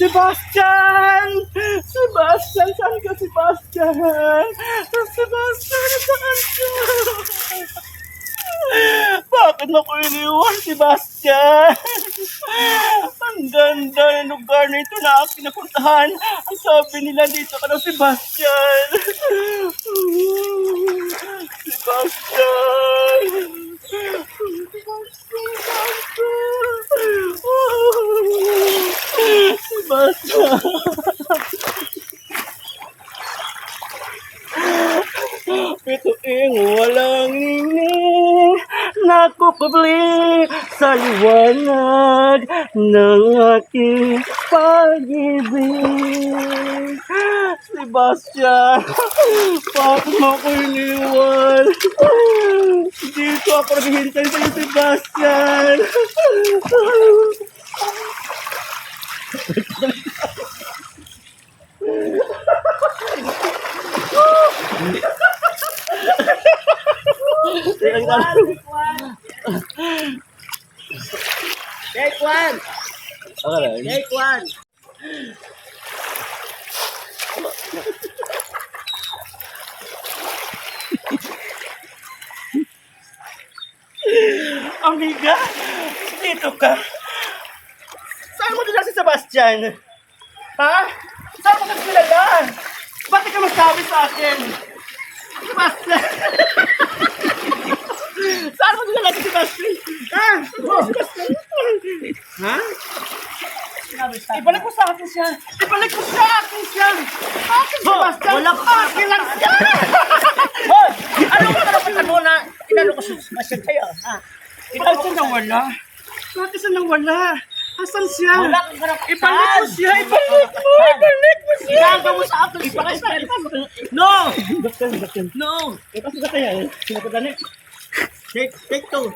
Sebastian! Sebastian! Saan ka, Sebastian? Sebastian, saan ka? Bakit mo ko iniwan, Sebastian? Ang ganda ng lugar na ito na aking napuntahan. Ang sabi nila dito ka daw, Sebastian. Sebastian! Sebastian! Bituing walang ningning nakukubli sa liwanag ng aking pag-ibig. Sebastian, bakit mo ako iniwan? Dito ako naghihintay sa'yo, Sebastian. Take one! Take one! Amiga, dito ka. Saan mo dinala si Sebastian? Ha? Saan mo kasi dinala? Ba't di ka masabi sa akin? Sebastian! Saan mo dinala si Sebastian? Ha? Sebastian? Ha? Ibalik mo sa akin siya. Ibalik mo sa akin siya. Akin, Sebastian. Wala ka. Akin lang siya. Hoy! Ano ka karapatan mo na inano ko sa Sebastian sa'yo? Ha? Bakit siya nawala? Bakit siya nawala? Asan siya? Wala kang karapatan! Ibalik mo siya! Ibalik mo! Ibalik mo siya! Ginagawa mo sa akin! No! No! Ipasok ka kaya. Sinapunta na. Take two!